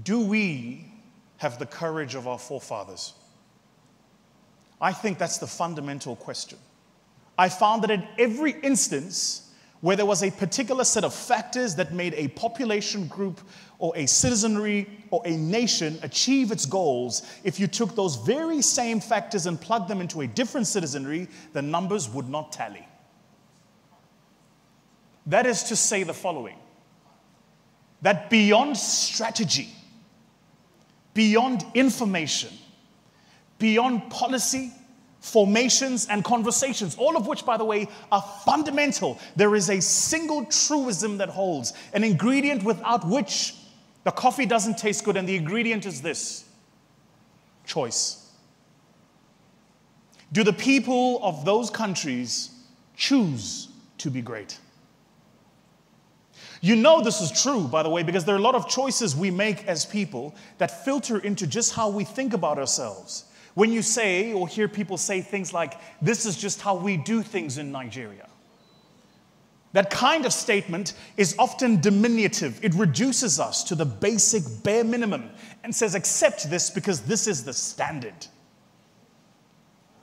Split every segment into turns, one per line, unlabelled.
Do we have the courage of our forefathers? I think that's the fundamental question. I found that in every instance where there was a particular set of factors that made a population group or a citizenry or a nation achieve its goals, if you took those very same factors and plugged them into a different citizenry, the numbers would not tally. That is to say the following, that beyond strategy, beyond information, beyond policy, formations, and conversations, all of which, by the way, are fundamental, there is a single truism that holds, an ingredient without which the coffee doesn't taste good, and the ingredient is this: choice. Do the people of those countries choose to be great? You know this is true, by the way, because there are a lot of choices we make as people that filter into just how we think about ourselves. When you say or hear people say things like, this is just how we do things in Nigeria, that kind of statement is often diminutive. It reduces us to the basic bare minimum and says, accept this because this is the standard.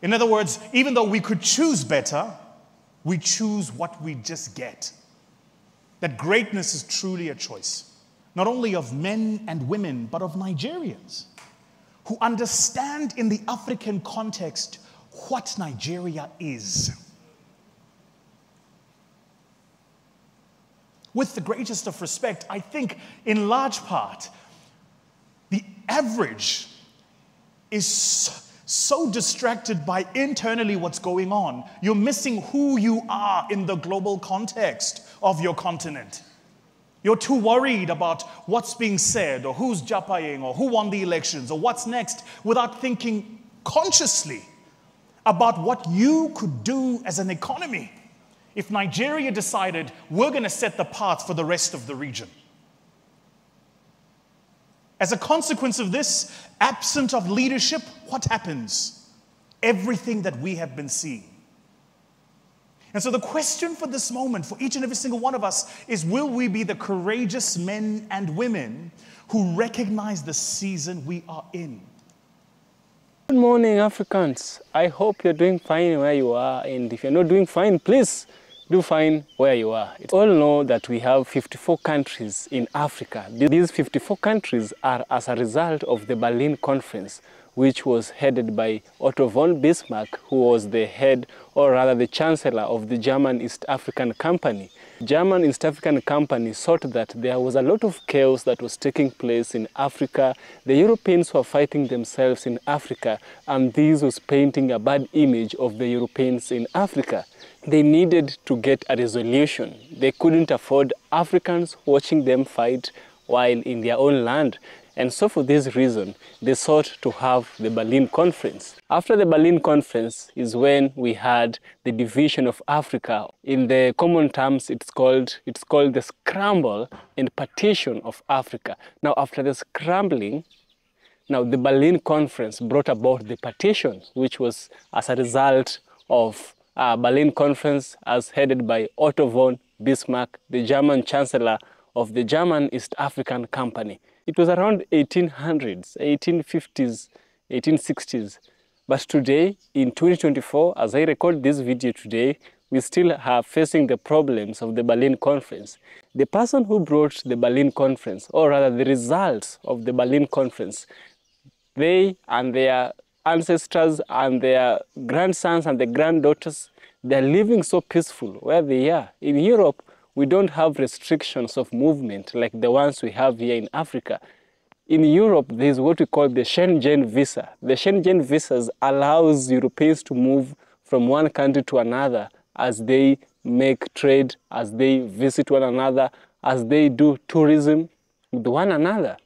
In other words, even though we could choose better, we choose what we just get. That greatness is truly a choice, not only of men and women, but of Nigerians who understand in the African context what Nigeria is. With the greatest of respect, I think in large part, the average is so distracted by internally what's going on, you're missing who you are in the global context of your continent. You're too worried about what's being said or who's japaying or who won the elections or what's next without thinking consciously about what you could do as an economy if Nigeria decided we're going to set the path for the rest of the region. As a consequence of this, absent of leadership, what happens? Everything that we have been seeing. And so the question for this moment, for each and every single one of us, is will we be the courageous men and women who recognize the season we are in?
Good morning, Africans. I hope you're doing fine where you are, and if you're not doing fine, please do fine where you are. We all know that we have 54 countries in Africa. These 54 countries are as a result of the Berlin Conference, which was headed by Otto von Bismarck, who was the head, or rather the chancellor of the German East African Company. German East African Company thought that there was a lot of chaos that was taking place in Africa. The Europeans were fighting themselves in Africa, and this was painting a bad image of the Europeans in Africa. They needed to get a resolution. They couldn't afford Africans watching them fight while in their own land. And so for this reason, they sought to have the Berlin Conference. After the Berlin Conference is when we had the division of Africa. In the common terms, it's called the scramble and partition of Africa. Now, after the scrambling, now the Berlin Conference brought about the partition, which was as a result of Berlin Conference as headed by Otto von Bismarck, the German Chancellor of the German East African Company. It was around 1800s, 1850s, 1860s. But today, in 2024, as I record this video today, we still are facing the problems of the Berlin Conference. The person who brought the Berlin Conference, or rather the results of the Berlin Conference, they and their ancestors and their grandsons and their granddaughters, they're living so peaceful where they are. In Europe, we don't have restrictions of movement like the ones we have here in Africa. In Europe, there's what we call the Schengen visa. The Schengen visas allows Europeans to move from one country to another as they make trade, as they visit one another, as they do tourism with one another.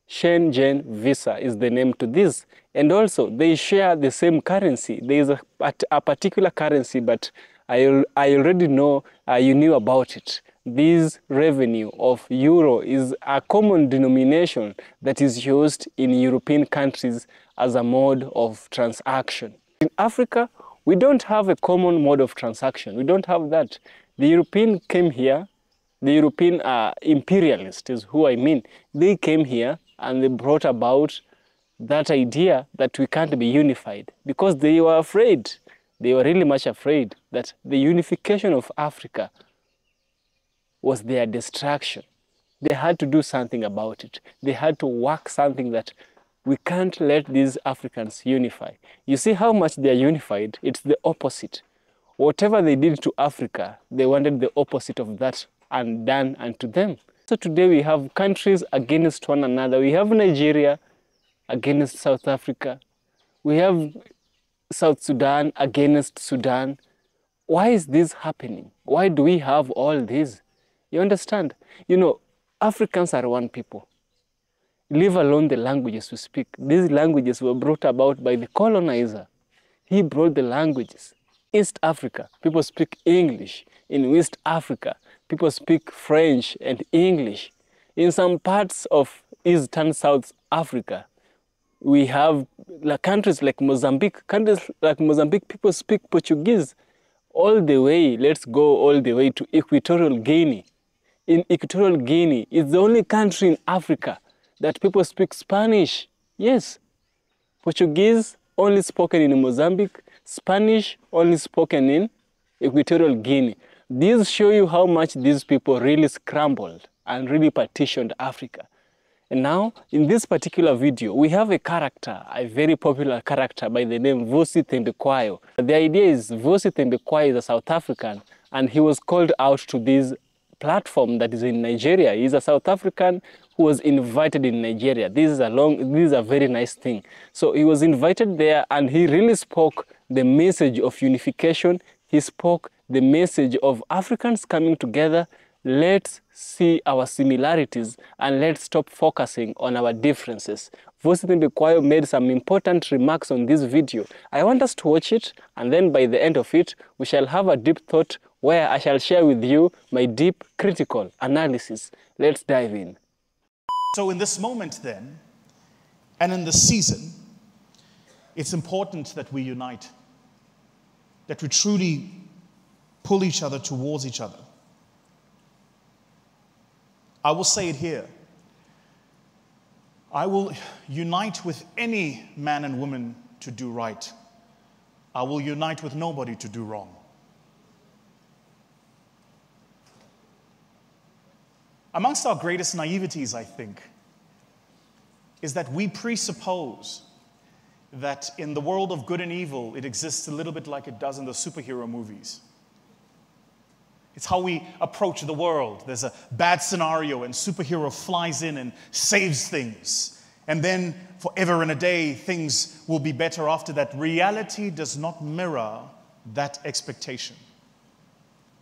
Schengen visa is the name to this. And also, they share the same currency. There is a particular currency, but I already know you knew about it. This revenue of euro is a common denomination that is used in European countries as a mode of transaction. In Africa, we don't have a common mode of transaction. We don't have that. The European came here, the European imperialists is who I mean. They came here and they brought about that idea that we can't be unified because they were afraid. They were really much afraid that the unification of Africa was their destruction. They had to do something about it. They had to work something that we can't let these Africans unify. You see how much they are unified? It's the opposite. Whatever they did to Africa, they wanted the opposite of that undone unto them. So today we have countries against one another. We have Nigeria against South Africa. We have South Sudan against Sudan. Why is this happening? Why do we have all this? You understand? You know, Africans are one people. Leave alone the languages we speak. These languages were brought about by the colonizer. He brought the languages. East Africa, people speak English. In West Africa, people speak French and English. In some parts of Eastern South Africa, we have countries like Mozambique. Countries like Mozambique, people speak Portuguese. All the way, let's go all the way to Equatorial Guinea. In Equatorial Guinea, it's the only country in Africa that people speak Spanish. Yes, Portuguese only spoken in Mozambique, Spanish only spoken in Equatorial Guinea. These show you how much these people really scrambled and really partitioned Africa. And now, in this particular video, we have a character, a very popular character by the name Vusi. The idea is Vusi is a South African, and he was called out to this platform that is in Nigeria. He's a South African who was invited in Nigeria. This is a very nice thing. So he was invited there, and he really spoke the message of unification. He spoke the message of Africans coming together. Let's see our similarities and let's stop focusing on our differences. Vusi made some important remarks on this video. I want us to watch it, and then by the end of it, we shall have a deep thought where I shall share with you my deep critical analysis. Let's dive in.
So in this moment then, and in this season, it's important that we unite, that we truly pull each other towards each other. I will say it here. I will unite with any man and woman to do right. I will unite with nobody to do wrong. Amongst our greatest naiveties, I think, is that we presuppose that in the world of good and evil, it exists a little bit like it does in the superhero movies. It's how we approach the world. There's a bad scenario and superhero flies in and saves things. And then forever and a day, things will be better after that. Reality does not mirror that expectation.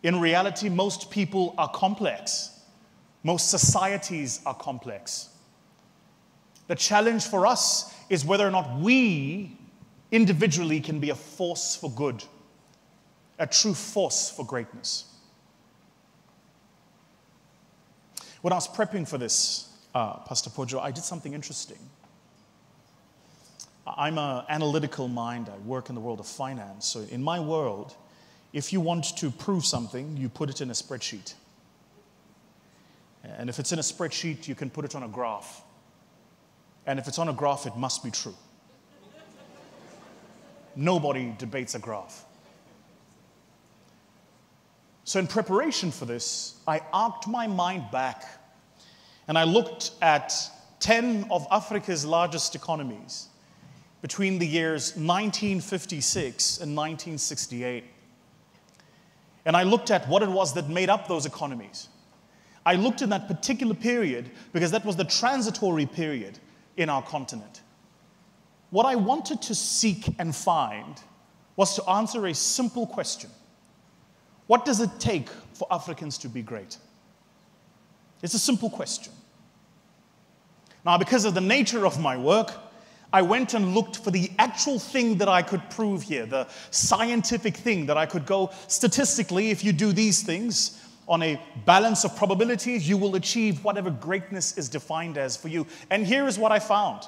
In reality, most people are complex. Most societies are complex. The challenge for us is whether or not we individually can be a force for good, a true force for greatness. When I was prepping for this, Pastor Pojo, I did something interesting. I'm an analytical mind. I work in the world of finance. So in my world, if you want to prove something, you put it in a spreadsheet. And if it's in a spreadsheet, you can put it on a graph. And if it's on a graph, it must be true. Nobody debates a graph. So in preparation for this, I arced my mind back and I looked at 10 of Africa's largest economies between the years 1956 and 1968. And I looked at what it was that made up those economies. I looked in that particular period because that was the transitory period in our continent. What I wanted to seek and find was to answer a simple question. What does it take for Africans to be great? It's a simple question. Now, because of the nature of my work, I went and looked for the actual thing that I could prove here, the scientific thing that I could go statistically, if you do these things, on a balance of probabilities, you will achieve whatever greatness is defined as for you. And here is what I found.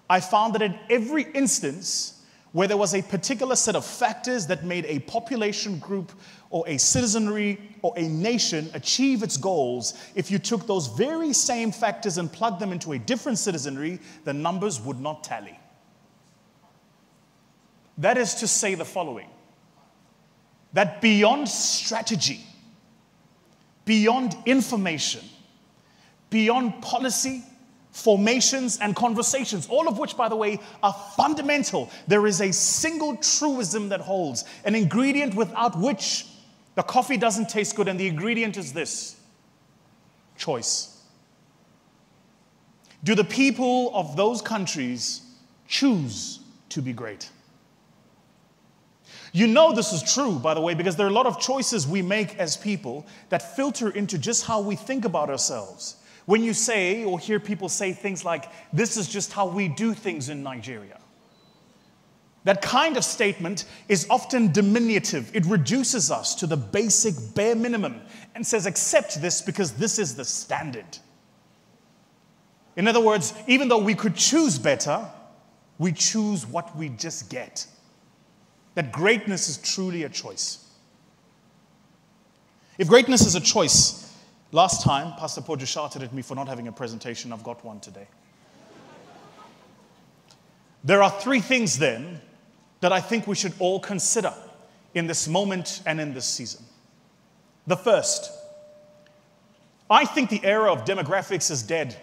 I found that in every instance where there was a particular set of factors that made a population group or a citizenry or a nation achieve its goals, if you took those very same factors and plugged them into a different citizenry, the numbers would not tally. That is to say the following, that beyond strategy, beyond information, beyond policy, formations, and conversations, all of which, by the way, are fundamental, there is a single truism that holds, an ingredient without which the coffee doesn't taste good, and the ingredient is this: choice. Do the people of those countries choose to be great? You know this is true, by the way, because there are a lot of choices we make as people that filter into just how we think about ourselves. When you say or hear people say things like, this is just how we do things in Nigeria, that kind of statement is often diminutive. It reduces us to the basic bare minimum and says, accept this because this is the standard. In other words, even though we could choose better, we choose what we just get. That greatness is truly a choice. If greatness is a choice, last time, Pastor Pojo shouted at me for not having a presentation. I've got one today. There are three things then that I think we should all consider in this moment and in this season. The first, I think the era of demographics is dead.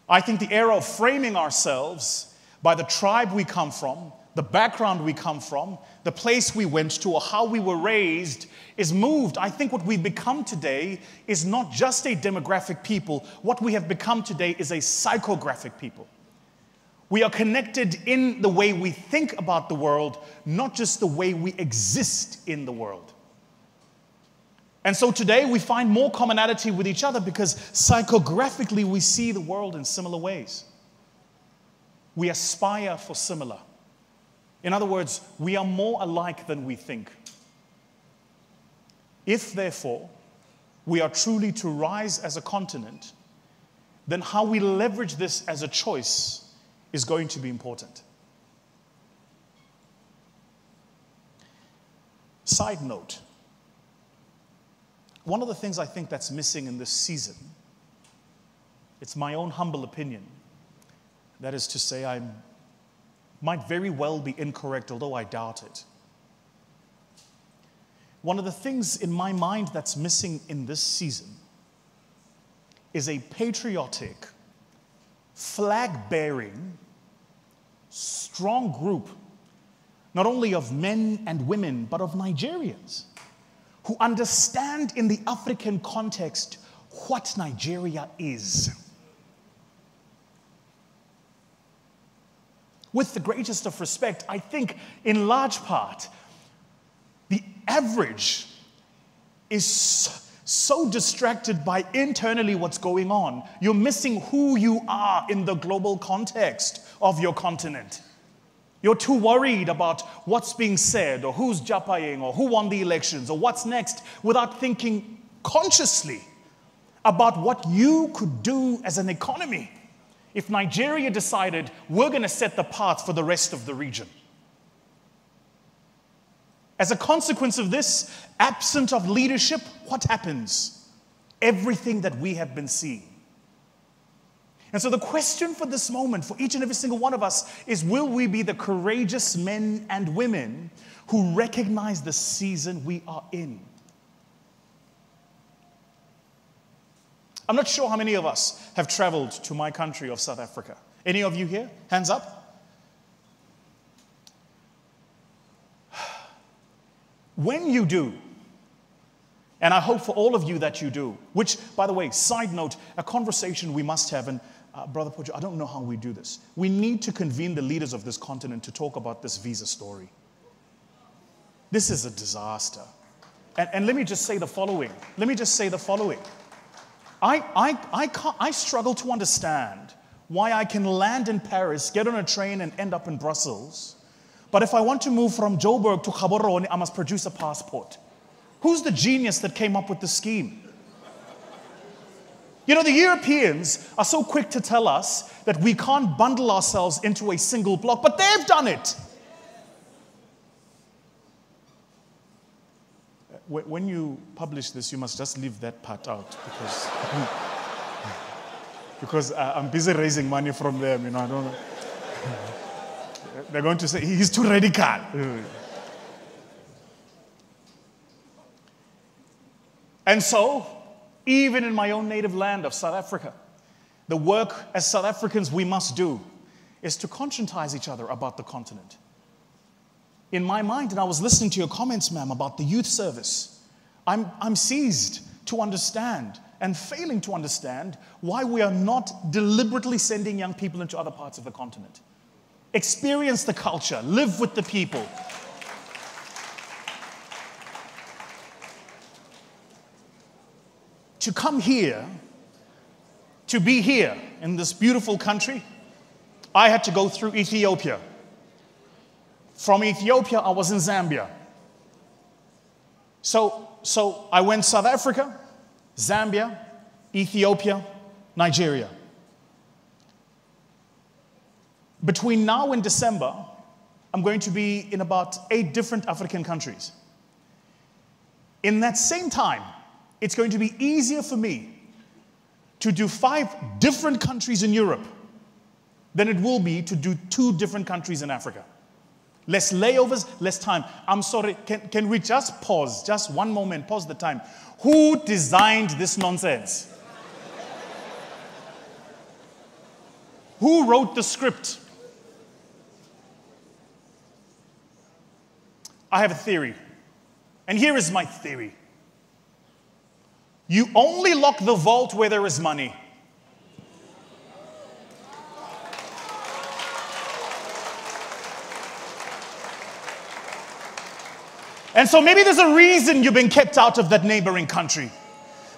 I think the era of framing ourselves by the tribe we come from, the background we come from, the place we went to, or how we were raised is moved. I think what we've become today is not just a demographic people. What we have become today is a psychographic people. We are connected in the way we think about the world, not just the way we exist in the world. And so today we find more commonality with each other because psychographically we see the world in similar ways. We aspire for similar. In other words, we are more alike than we think. If, therefore, we are truly to rise as a continent, then how we leverage this as a choice is going to be important. Side note, one of the things I think that's missing in this season, it's my own humble opinion, that is to say, I might very well be incorrect, although I doubt it. One of the things in my mind that's missing in this season is a patriotic, flag-bearing, strong group, not only of men and women, but of Nigerians, who understand in the African context what Nigeria is. With the greatest of respect, I think in large part, the average is so distracted by internally what's going on. You're missing who you are in the global context of your continent. You're too worried about what's being said or who's japaying or who won the elections or what's next without thinking consciously about what you could do as an economy if Nigeria decided we're going to set the path for the rest of the region. As a consequence of this, absent of leadership, what happens? Everything that we have been seeing. And so the question for this moment, for each and every single one of us, is will we be the courageous men and women who recognize the season we are in? I'm not sure how many of us have traveled to my country of South Africa. Any of you here? Hands up. When you do, and I hope for all of you that you do, which, by the way, side note, a conversation we must have, and Brother Pojo, I don't know how we do this. We need to convene the leaders of this continent to talk about this visa story. This is a disaster. And let me just say the following. I struggle to understand why I can land in Paris, get on a train, and end up in Brussels. But if I want to move from Joburg to Gaborone, I must produce a passport. Who's the genius that came up with the scheme? You know, the Europeans are so quick to tell us that we can't bundle ourselves into a single block, but they've done it. When you publish this, you must just leave that part out because I'm busy raising money from them. You know, I don't know. They're going to say he's too radical. And so, even in my own native land of South Africa, the work as South Africans we must do is to conscientize each other about the continent. In my mind, and I was listening to your comments, ma'am, about the youth service, I'm seized to understand and failing to understand why we are not deliberately sending young people into other parts of the continent. Experience the culture, live with the people. To come here, to be here in this beautiful country, I had to go through Ethiopia. From Ethiopia, I was in Zambia. So I went South Africa, Zambia, Ethiopia, Nigeria. Between now and December, I'm going to be in about 8 different African countries. In that same time, it's going to be easier for me to do 5 different countries in Europe than it will be to do 2 different countries in Africa. Less layovers, less time. I'm sorry, can we just pause? Just one moment, pause the time. Who designed this nonsense? Who wrote the script? I have a theory. And here is my theory. You only lock the vault where there is money. And so maybe there's a reason you've been kept out of that neighboring country.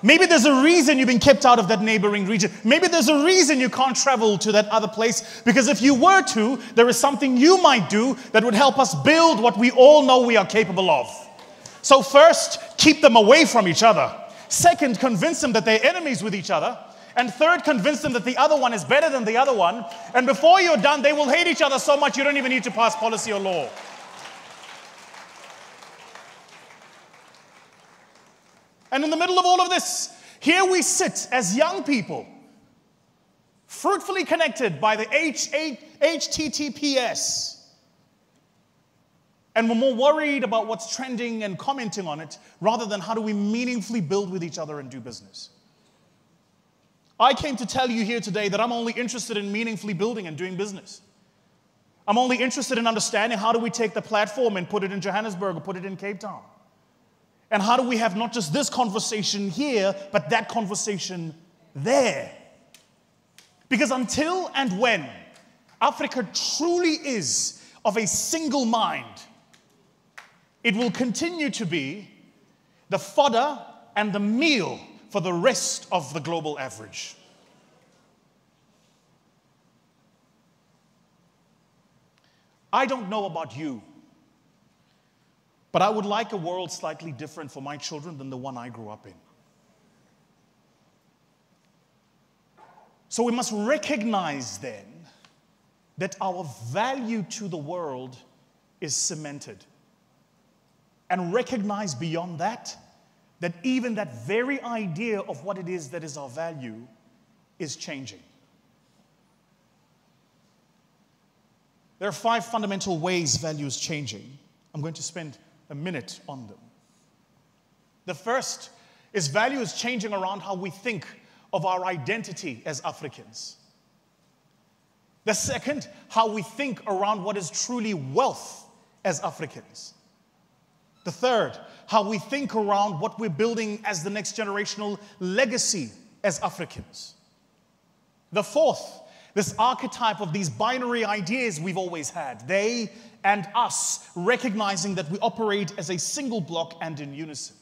Maybe there's a reason you've been kept out of that neighboring region. Maybe there's a reason you can't travel to that other place. Because if you were to, there is something you might do that would help us build what we all know we are capable of. So first, keep them away from each other. Second, convince them that they're enemies with each other. And third, convince them that the other one is better than the other one. And before you're done, they will hate each other so much you don't even need to pass policy or law. And in the middle of all of this, here we sit as young people, fruitfully connected by the HTTPS. And we're more worried about what's trending and commenting on it, rather than how do we meaningfully build with each other and do business. I came to tell you here today that I'm only interested in meaningfully building and doing business. I'm only interested in understanding how do we take the platform and put it in Johannesburg or put it in Cape Town. And how do we have not just this conversation here, but that conversation there? Because until and when Africa truly is of a single mind, it will continue to be the fodder and the meal for the rest of the global average. I don't know about you, but I would like a world slightly different for my children than the one I grew up in. So we must recognize then that our value to the world is cemented. And recognize beyond that, that even that very idea of what it is that is our value is changing. There are 5 fundamental ways value is changing. I'm going to spend a minute on them. The first is value is changing around how we think of our identity as Africans. The second, how we think around what is truly wealth as Africans. The third, how we think around what we're building as the next generational legacy as Africans. The fourth, this archetype of these binary ideas we've always had, they and us, recognizing that we operate as a single block and in unison.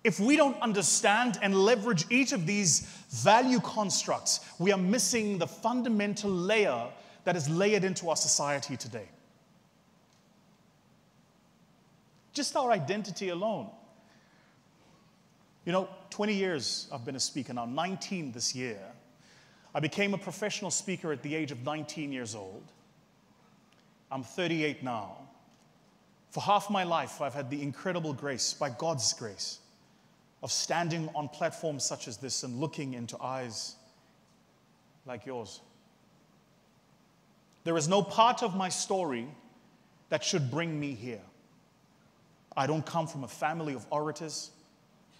If we don't understand and leverage each of these value constructs, we are missing the fundamental layer that is layered into our society today. Just our identity alone. You know, 20 years I've been a speaker now, 19 this year. I became a professional speaker at the age of 19 years old. I'm 38 now. For half my life, I've had the incredible grace, by God's grace, of standing on platforms such as this and looking into eyes like yours. There is no part of my story that should bring me here. I don't come from a family of orators.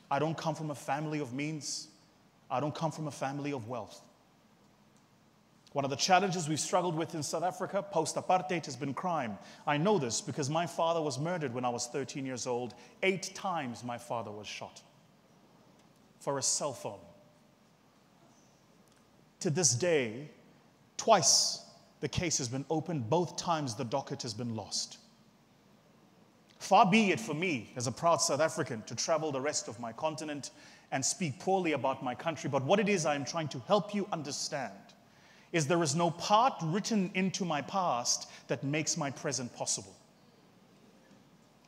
I don't come from a family of means. I don't come from a family of wealth. One of the challenges we've struggled with in South Africa post-apartheid has been crime. I know this because my father was murdered when I was 13 years old. 8 times my father was shot for a cell phone. To this day, twice the case has been opened. Both times the docket has been lost. Far be it for me, as a proud South African, to travel the rest of my continent and speak poorly about my country. But what it is I am trying to help you understand is there is no part written into my past that makes my present possible.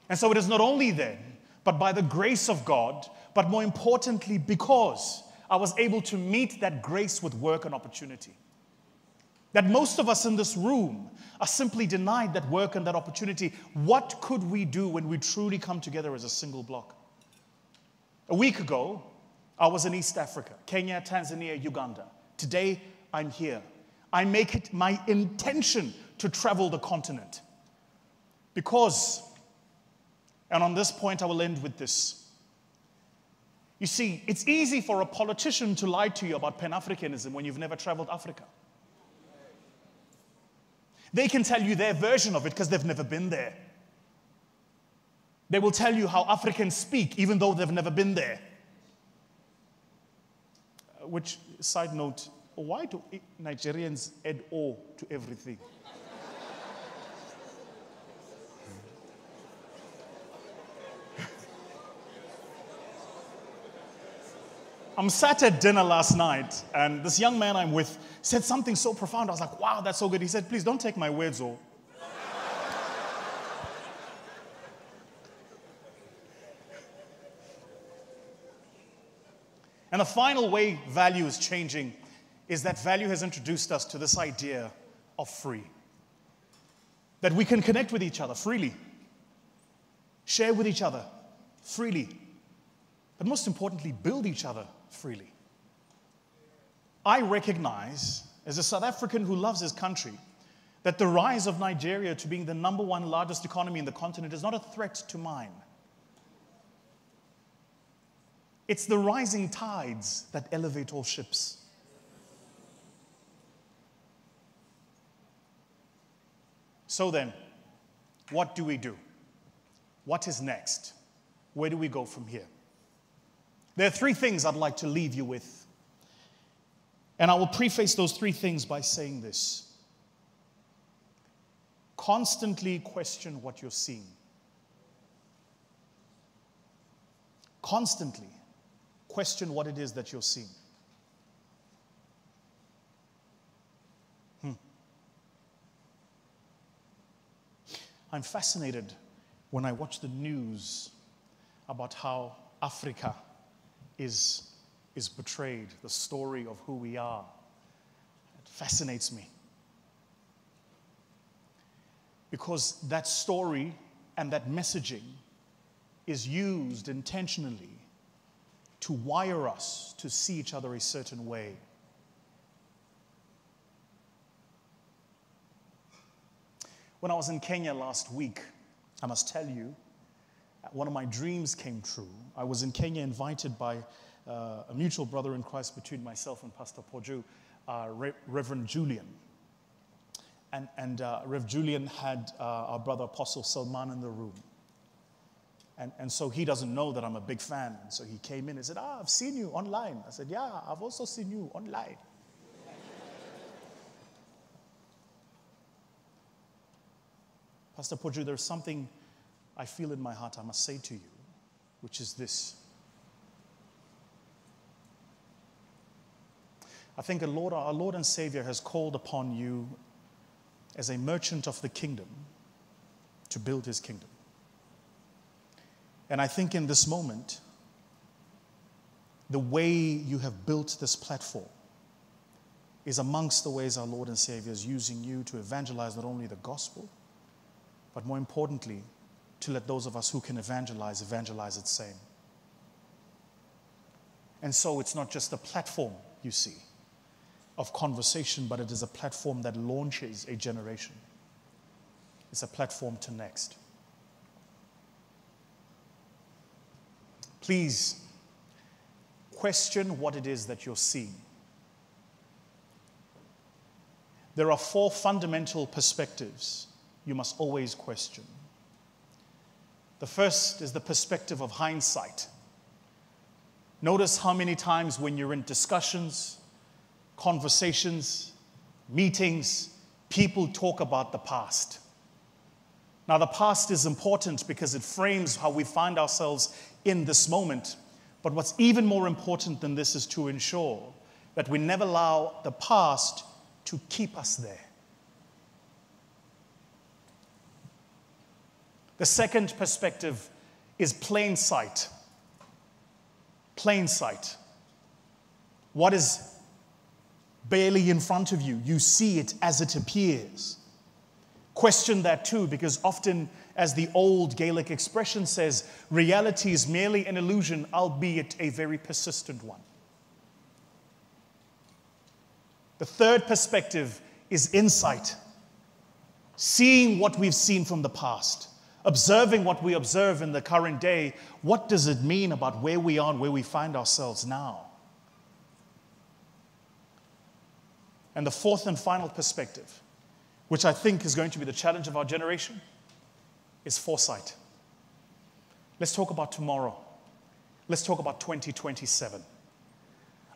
And so it is not only then, but by the grace of God, but more importantly, because I was able to meet that grace with work and opportunity. That most of us in this room are simply denied that work and that opportunity. What could we do when we truly come together as a single block? A week ago, I was in East Africa, Kenya, Tanzania, Uganda. Today, I'm here. I make it my intention to travel the continent. Because, and on this point I will end with this. You see, it's easy for a politician to lie to you about Pan-Africanism when you've never traveled Africa. They can tell you their version of it because they've never been there. They will tell you how Africans speak even though they've never been there. Which, side note, why do Nigerians add O to everything? I'm sat at dinner last night, and this young man I'm with said something so profound. I was like, wow, that's so good. He said, please don't take my words, O. And the final way value is changing is that value has introduced us to this idea of free. That we can connect with each other freely, share with each other freely, but most importantly, build each other freely. I recognize, as a South African who loves his country, that the rise of Nigeria to being the #1 largest economy in the continent is not a threat to mine. It's the rising tides that elevate all ships. So then, what do we do? What is next? Where do we go from here? There are 3 things I'd like to leave you with. And I will preface those 3 things by saying this. Constantly question what you're seeing. Constantly question what it is that you're seeing. I'm fascinated when I watch the news about how Africa is portrayed, the story of who we are. It fascinates me. Because that story and that messaging is used intentionally to wire us to see each other a certain way. When I was in Kenya last week, I must tell you, one of my dreams came true. I was in Kenya invited by a mutual brother in Christ between myself and Pastor Poju, Reverend Julian. And Rev Julian had our brother Apostle Salman in the room. And so he doesn't know that I'm a big fan. And so he came in and said, I've seen you online. I said, yeah, I've also seen you online. Pastor Poju, there's something I feel in my heart I must say to you, which is this. I think our Lord and Savior has called upon you as a merchant of the kingdom to build his kingdom. And I think in this moment, the way you have built this platform is amongst the ways our Lord and Savior is using you to evangelize not only the gospel, but more importantly, to let those of us who can evangelize it same. And so it's not just a platform, you see, of conversation, but it is a platform that launches a generation. It's a platform to next. Please question what it is that you're seeing. There are 4 fundamental perspectives you must always question. The first is the perspective of hindsight. Notice how many times when you're in discussions, conversations, meetings, people talk about the past. Now, the past is important because it frames how we find ourselves in this moment. But what's even more important than this is to ensure that we never allow the past to keep us there. The second perspective is plain sight. Plain sight. What is barely in front of you, you see it as it appears. Question that too, because often, as the old Gaelic expression says, reality is merely an illusion, albeit a very persistent one. The third perspective is insight. Seeing what we've seen from the past, observing what we observe in the current day, what does it mean about where we are and where we find ourselves now? And the fourth and final perspective, which I think is going to be the challenge of our generation, is foresight. Let's talk about tomorrow. Let's talk about 2027.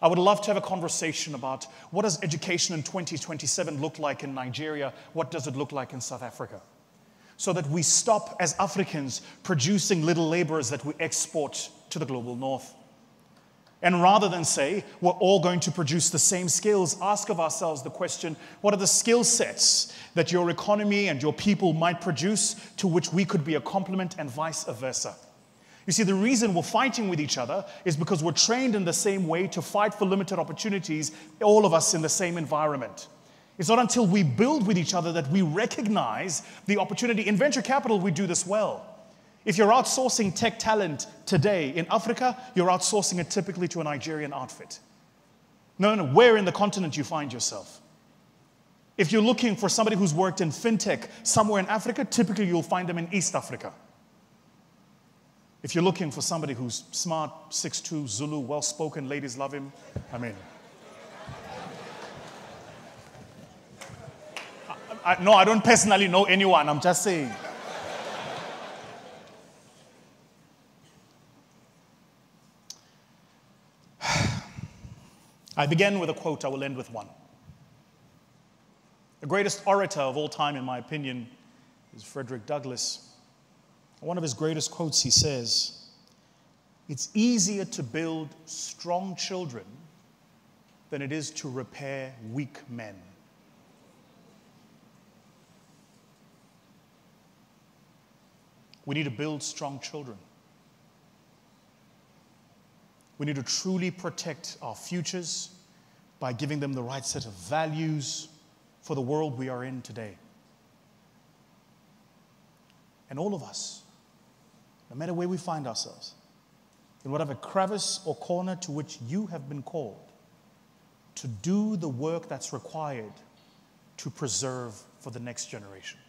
I would love to have a conversation about what does education in 2027 look like in Nigeria? What does it look like in South Africa? So that we stop as Africans producing little laborers that we export to the global north. And rather than say, we're all going to produce the same skills, ask of ourselves the question, what are the skill sets that your economy and your people might produce to which we could be a complement and vice versa? You see, the reason we're fighting with each other is because we're trained in the same way to fight for limited opportunities, all of us in the same environment. It's not until we build with each other that we recognize the opportunity. In venture capital, we do this well. If you're outsourcing tech talent today in Africa, you're outsourcing it typically to a Nigerian outfit. No, where in the continent you find yourself. If you're looking for somebody who's worked in fintech somewhere in Africa, typically you'll find them in East Africa. If you're looking for somebody who's smart, 6'2", Zulu, well-spoken, ladies love him, no, I don't personally know anyone, I'm just saying. I began with a quote, I will end with one. The greatest orator of all time, in my opinion, is Frederick Douglass. One of his greatest quotes, he says, "It's easier to build strong children than it is to repair weak men." We need to build strong children. We need to truly protect our futures by giving them the right set of values for the world we are in today. And all of us, no matter where we find ourselves, in whatever crevice or corner to which you have been called, to do the work that's required to preserve for the next generation.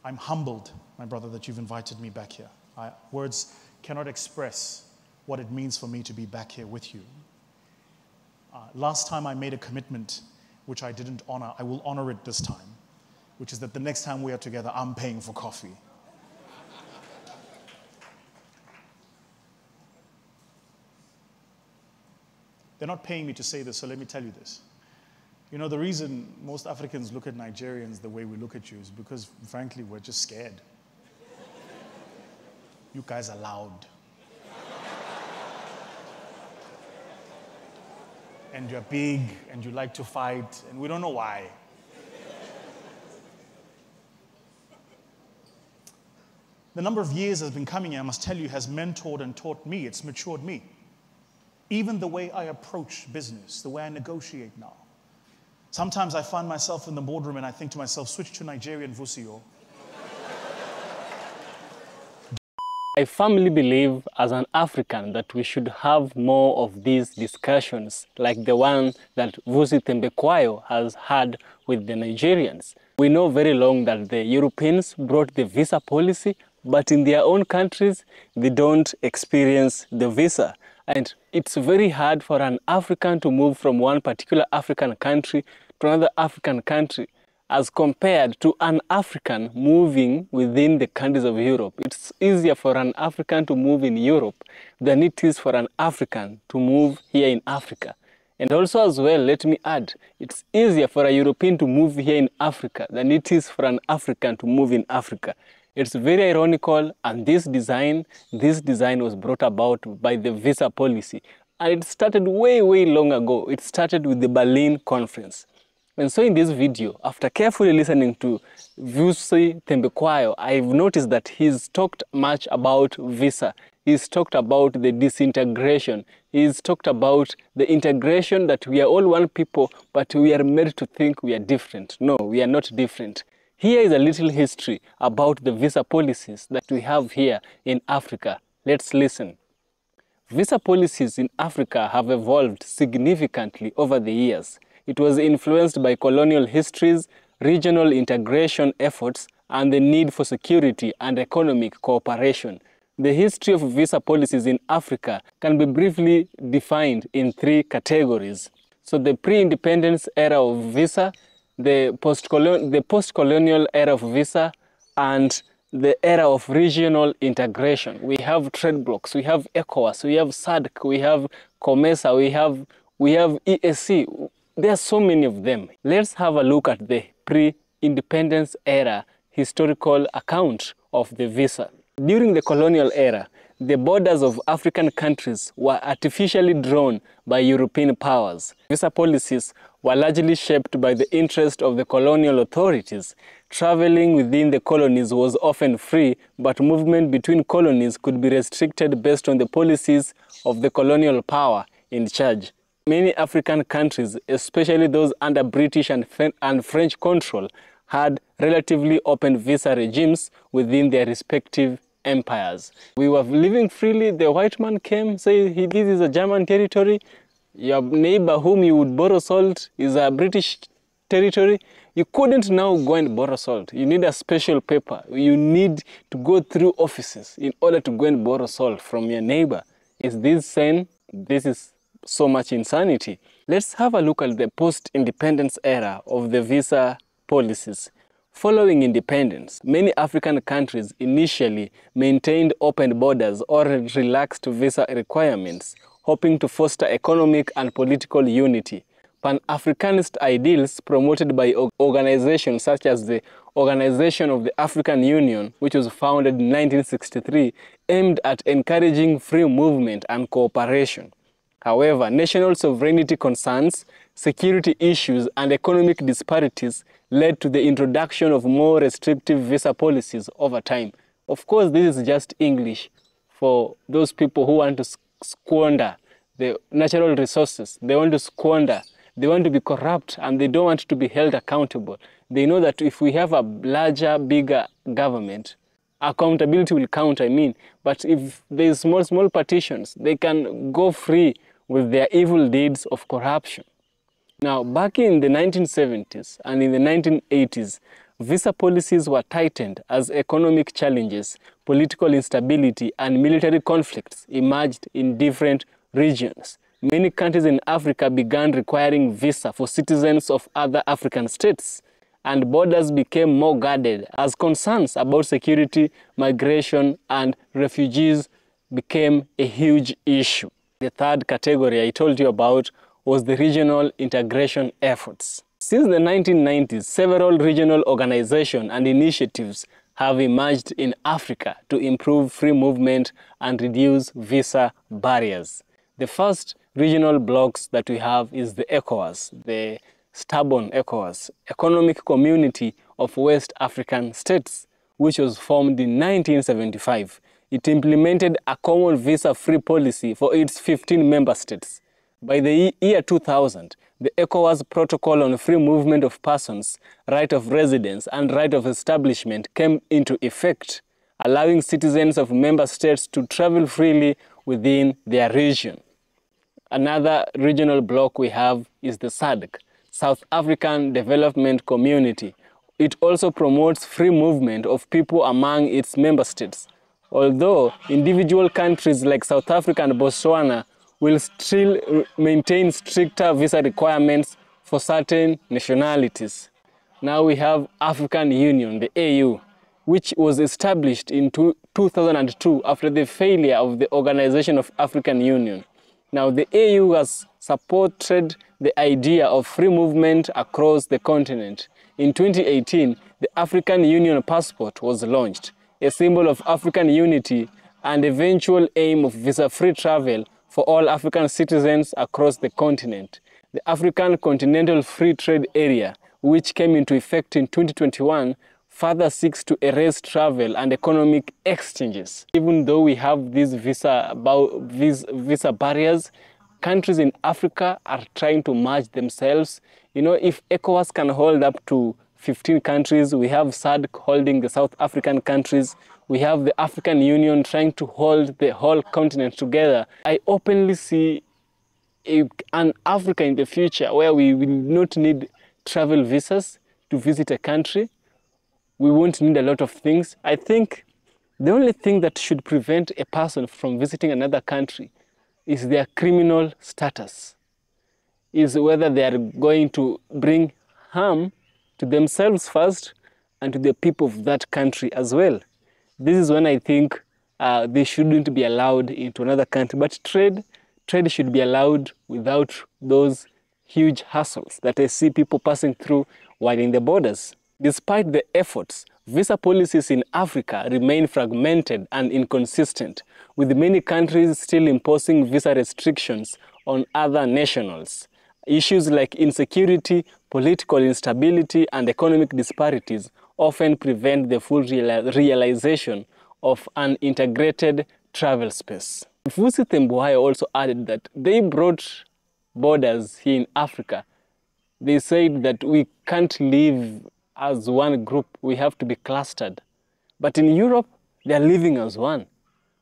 I'm humbled, my brother, that you've invited me back here. Words cannot express what it means for me to be back here with you. Last time I made a commitment which I didn't honor. I will honor it this time, which is that the next time we are together, I'm paying for coffee. They're not paying me to say this, so let me tell you this. You know, the reason most Africans look at Nigerians the way we look at you is because, frankly, we're just scared. You guys are loud. And you're big, and you like to fight, and we don't know why. The number of years has been coming, I must tell you, has mentored and taught me. It's matured me. Even the way I approach business, the way I negotiate now. Sometimes I find myself in the boardroom and I think to myself, switch to Nigerian Vusi.
I firmly believe as an African that we should have more of these discussions like the one that Vusi has had with the Nigerians. We know very long that the Europeans brought the visa policy, but in their own countries, they don't experience the visa. And it's very hard for an African to move from one particular African country to another African country as compared to an African moving within the countries of Europe. It's easier for an African to move in Europe than it is for an African to move here in Africa. And also as well, let me add, it's easier for a European to move here in Africa than it is for an African to move in Africa. It's very ironical, and this design was brought about by the visa policy. And it started way long ago. It started with the Berlin Conference. And so in this video, after carefully listening to Vusi, I've noticed that he's talked much about visa. He's talked about the disintegration. He's talked about the integration, that we are all one people, but we are made to think we are different. No, we are not different. Here is a little history about the visa policies that we have here in Africa. Let's listen. Visa policies in Africa have evolved significantly over the years. It was influenced by colonial histories, regional integration efforts, and the need for security and economic cooperation. The history of visa policies in Africa can be briefly defined in three categories. So the pre-independence era of visa, the post-colonial era of visa, and the era of regional integration. We have trade blocs, we have ECOWAS, we have SADC, we have COMESA, we have EAC. There are so many of them. Let's have a look at the pre-independence era historical account of the visa. During the colonial era, the borders of African countries were artificially drawn by European powers. Visa policies were largely shaped by the interest of the colonial authorities. Traveling within the colonies was often free, but movement between colonies could be restricted based on the policies of the colonial power in charge. Many African countries, especially those under British and French control, had relatively open visa regimes within their respective empires. We were living freely. The white man came, say, this is a German territory. Your neighbor whom you would borrow salt is a British territory. You couldn't now go and borrow salt. You need a special paper. You need to go through offices in order to go and borrow salt from your neighbor. Is this sane? This is so much insanity. Let's have a look at the post-independence era of the visa policies. Following independence, many African countries initially maintained open borders or relaxed visa requirements, hoping to foster economic and political unity. Pan-Africanist ideals promoted by organizations such as the Organization of the African Union, which was founded in 1963, aimed at encouraging free movement and cooperation. However, national sovereignty concerns, security issues, and economic disparities led to the introduction of more restrictive visa policies over time. Of course, this is just English for those people who want to squander the natural resources. They want to squander. They want to be corrupt, and they don't want to be held accountable. They know that if we have a larger, bigger government, accountability will count, But if there's small partitions, they can go free with their evil deeds of corruption. Now, back in the 1970s and in the 1980s, visa policies were tightened as economic challenges, political instability, and military conflicts emerged in different regions. Many countries in Africa began requiring visa for citizens of other African states, and borders became more guarded as concerns about security, migration, and refugees became a huge issue. The third category I told you about was the regional integration efforts. Since the 1990s, several regional organizations and initiatives have emerged in Africa to improve free movement and reduce visa barriers. The first regional blocks that we have is the ECOWAS, the stubborn ECOWAS, Economic Community of West African States, which was formed in 1975. It implemented a common visa-free policy for its 15 member states. By the year 2000, the ECOWAS Protocol on Free Movement of Persons, Right of Residence and Right of Establishment came into effect, allowing citizens of member states to travel freely within their region. Another regional bloc we have is the SADC, South African Development Community. It also promotes free movement of people among its member states, although individual countries like South Africa and Botswana will still maintain stricter visa requirements for certain nationalities. Now we have African Union, the AU, which was established in 2002 after the failure of the Organization of African Union. Now the AU has supported the idea of free movement across the continent. In 2018, the African Union passport was launched, a symbol of African unity and eventual aim of visa-free travel for all African citizens across the continent. The African Continental Free Trade Area, which came into effect in 2021, further seeks to erase travel and economic exchanges. Even though we have these visa barriers, countries in Africa are trying to merge themselves. You know, if ECOWAS can hold up to 15 countries, we have SADC holding the South African countries, we have the African Union trying to hold the whole continent together. I openly see an Africa in the future where we will not need travel visas to visit a country. We won't need a lot of things. I think the only thing that should prevent a person from visiting another country is their criminal status, is whether they are going to bring harm to themselves first and to the people of that country as well. This is when I think they shouldn't be allowed into another country. But trade should be allowed without those huge hassles that I see people passing through while in the borders. Despite the efforts, visa policies in Africa remain fragmented and inconsistent, with many countries still imposing visa restrictions on other nationals. Issues like insecurity, political instability, and economic disparities often prevent the full realization of an integrated travel space. Vusi also added that they brought borders here in Africa. They said that we can't live as one group, we have to be clustered. But in Europe, they are living as one.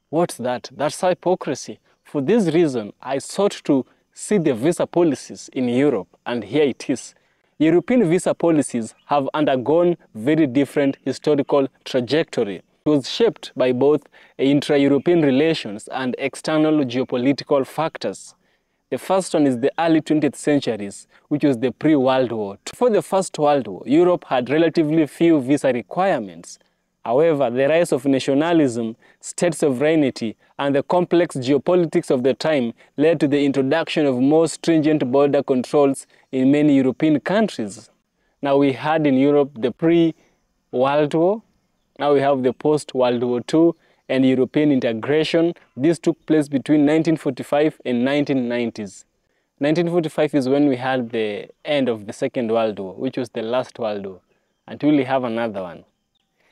What's that? That's hypocrisy. For this reason, I sought to see the visa policies in Europe, and here it is. European visa policies have undergone very different historical trajectory. It was shaped by both intra-European relations and external geopolitical factors. The first one is the early 20th centuries, which was the pre-World War. Before the First World War, Europe had relatively few visa requirements. However, the rise of nationalism, state sovereignty, and the complex geopolitics of the time led to the introduction of more stringent border controls in many European countries. Now we had in Europe the pre-World War, now we have the post-World War II, and European integration. This took place between 1945 and 1990s. 1945 is when we had the end of the Second World War, which was the last World War, until we have another one.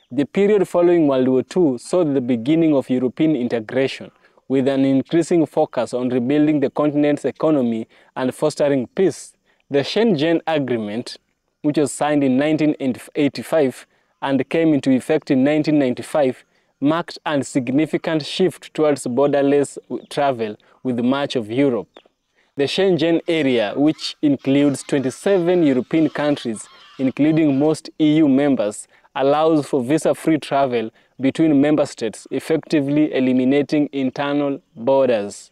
The period following World War II saw the beginning of European integration, with an increasing focus on rebuilding the continent's economy and fostering peace. The Schengen Agreement, which was signed in 1985 and came into effect in 1995, marked a significant shift towards borderless travel with much of Europe. The Schengen area, which includes 27 European countries, including most EU members, allows for visa-free travel between member states, effectively eliminating internal borders.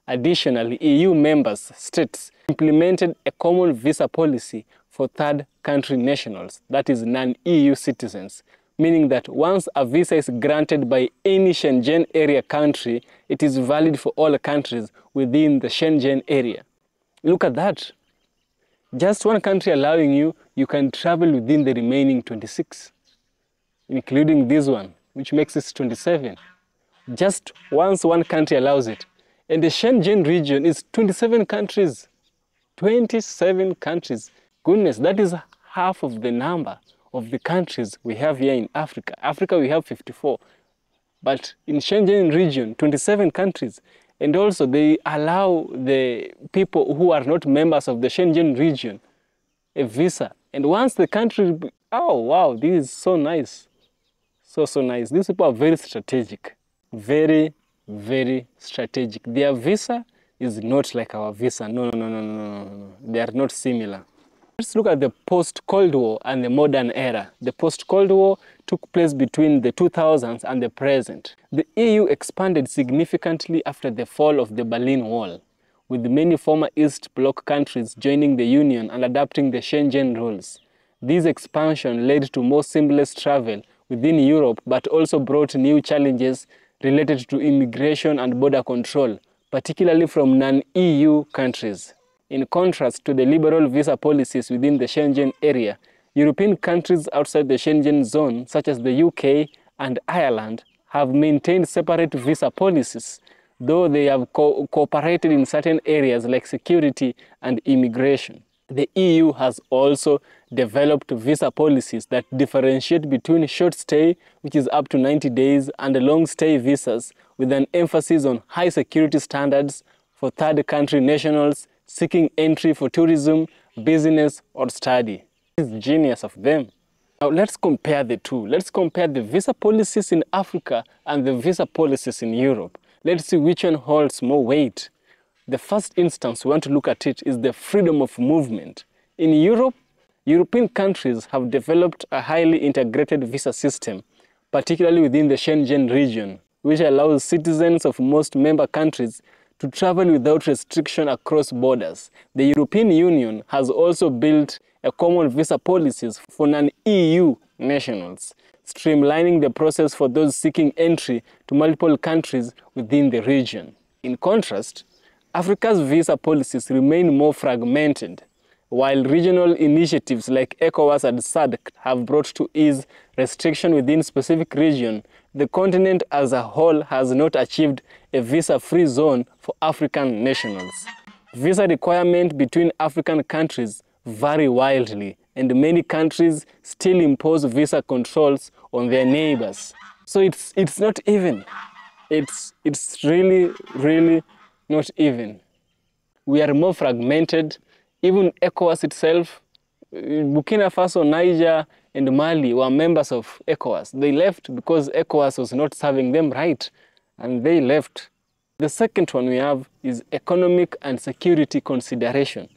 Additionally, EU member states implemented a common visa policy for third country nationals, that is non-EU citizens, meaning that once a visa is granted by any Schengen area country, it is valid for all countries within the Schengen area. Look at that. Just one country allowing you, you can travel within the remaining 26, including this one, which makes it 27. Just once one country allows it. And the Schengen region is 27 countries. 27 countries. Goodness, that is half of the number of the countries we have here in Africa. Africa, we have 54. But in Schengen region, 27 countries. And also they allow the people who are not members of the Schengen region a visa. And once the country, oh wow, this is so nice. So nice. These people are very strategic. Very, very strategic. Their visa is not like our visa. No. They are not similar. Let's look at the post-Cold War and the modern era. The post-Cold War took place between the 2000s and the present. The EU expanded significantly after the fall of the Berlin Wall, with many former East Bloc countries joining the Union and adopting the Schengen rules. This expansion led to more seamless travel within Europe, but also brought new challenges related to immigration and border control, particularly from non-EU countries. In contrast to the liberal visa policies within the Schengen area, European countries outside the Schengen zone, such as the UK and Ireland, have maintained separate visa policies, though they have cooperated in certain areas like security and immigration. The EU has also developed visa policies that differentiate between short stay, which is up to 90 days, and long stay visas, with an emphasis on high security standards for third country nationals seeking entry for tourism, business, or study. It's genius of them. Now let's compare the two. Let's compare the visa policies in Africa and the visa policies in Europe. Let's see which one holds more weight. The first instance we want to look at it is the freedom of movement. In Europe, European countries have developed a highly integrated visa system, particularly within the Schengen region, which allows citizens of most member countries to travel without restriction across borders. The European Union has also built a common visa policies for non-EU nationals, streamlining the process for those seeking entry to multiple countries within the region. In contrast, Africa's visa policies remain more fragmented. While regional initiatives like ECOWAS and SADC have brought to ease restriction within specific region, the continent as a whole has not achieved a visa-free zone for African nationals. Visa requirements between African countries vary wildly, and many countries still impose visa controls on their neighbors. So it's not even. It's really not even. We are more fragmented. Even ECOWAS itself, Burkina Faso, Niger, and Mali were members of ECOWAS. They left because ECOWAS was not serving them right, and they left. The second one we have is economic and security consideration.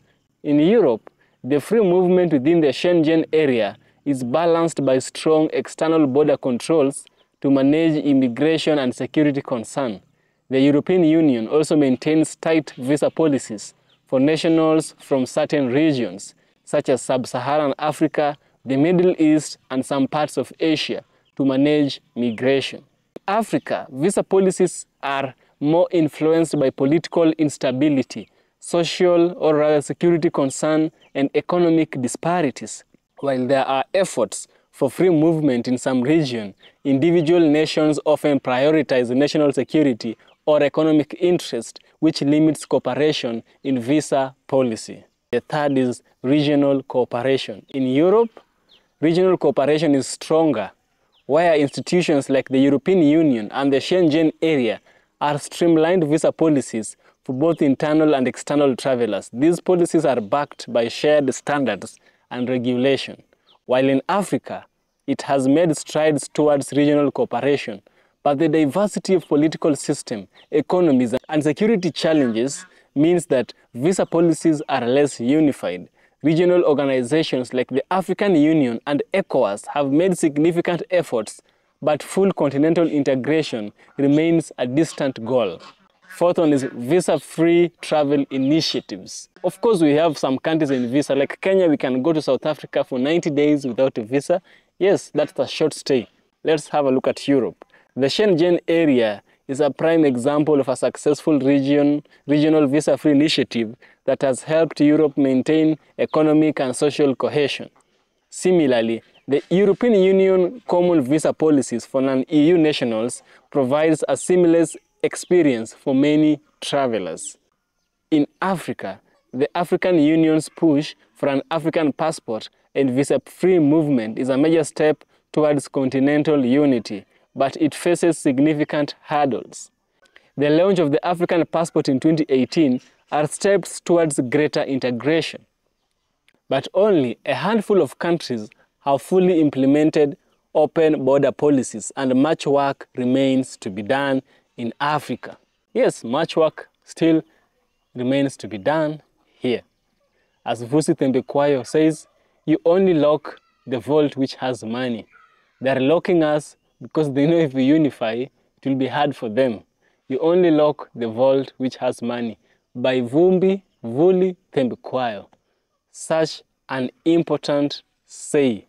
In Europe, the free movement within the Schengen area is balanced by strong external border controls to manage immigration and security concern. The European Union also maintains tight visa policies for nationals from certain regions, such as Sub-Saharan Africa, the Middle East, and some parts of Asia, to manage migration. In Africa, visa policies are more influenced by political instability, social or rather security concern, and economic disparities. While there are efforts for free movement in some regions, individual nations often prioritize national security or economic interest, which limits cooperation in visa policy. The third is regional cooperation. In Europe, regional cooperation is stronger, where institutions like the European Union and the Schengen area are streamlined visa policies for both internal and external travelers. These policies are backed by shared standards and regulation. While in Africa, it has made strides towards regional cooperation, but the diversity of political system, economies, and security challenges means that visa policies are less unified. Regional organizations like the African Union and ECOWAS have made significant efforts, but full continental integration remains a distant goal. Fourth one is visa-free travel initiatives. Of course, we have some countries in visa, like Kenya. We can go to South Africa for 90 days without a visa. Yes, that's a short stay. Let's have a look at Europe. The Schengen area is a prime example of a successful regional visa-free initiative that has helped Europe maintain economic and social cohesion. Similarly, the European Union common visa policies for non-EU nationals provides a seamless experience for many travelers. In Africa, the African Union's push for an African passport and visa-free movement is a major step towards continental unity, but it faces significant hurdles. The launch of the African passport in 2018 are steps towards greater integration. But only a handful of countries have fully implemented open border policies, and much work remains to be done in Africa. Yes, much work still remains to be done here. As Vusi says, you only lock the vault which has money. They're locking us because they know if we unify, it will be hard for them. You only lock the vault which has money. By Vumbi Vuli Thembekwayo. Such an important say.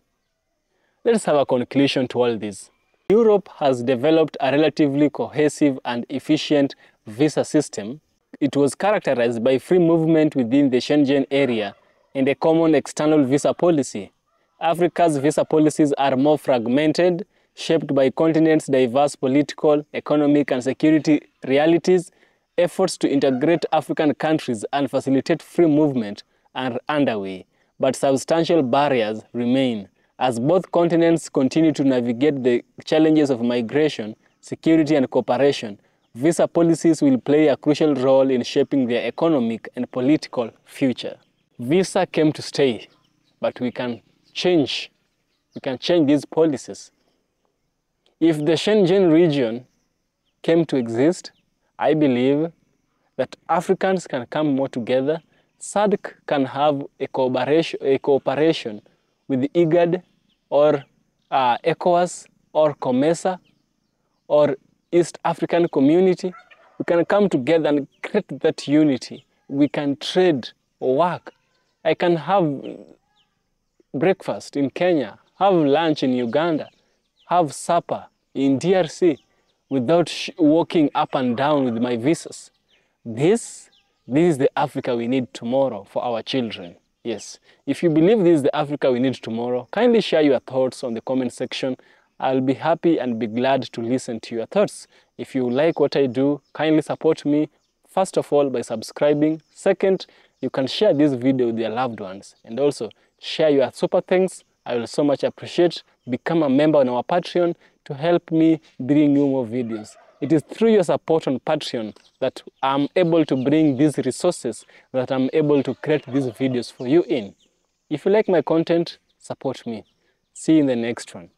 Let's have a conclusion to all this. Europe has developed a relatively cohesive and efficient visa system. It was characterized by free movement within the Schengen area and a common external visa policy. Africa's visa policies are more fragmented, shaped by continent's diverse political, economic, and security realities. Efforts to integrate African countries and facilitate free movement are underway, but substantial barriers remain. As both continents continue to navigate the challenges of migration, security, and cooperation, visa policies will play a crucial role in shaping their economic and political future. Visa came to stay, but we can change these policies. If the Schengen region came to exist, I believe that Africans can come more together. SADC can have a cooperation with the IGAD or ECOWAS or COMESA or East African Community. We can come together and create that unity. We can trade or work. I can have breakfast in Kenya, have lunch in Uganda, have supper in DRC without walking up and down with my visas. This is the Africa we need tomorrow for our children. Yes, if you believe this is the Africa we need tomorrow, kindly share your thoughts on the comment section. I'll be happy and be glad to listen to your thoughts. If you like what I do, kindly support me, first of all, by subscribing. Second, you can share this video with your loved ones. And also, share your super thanks. I will so much appreciate. Become a member on our Patreon to help me bring you more videos. It is through your support on Patreon that I'm able to bring these resources, that I'm able to create these videos for you in. If you like my content, support me. See you in the next one.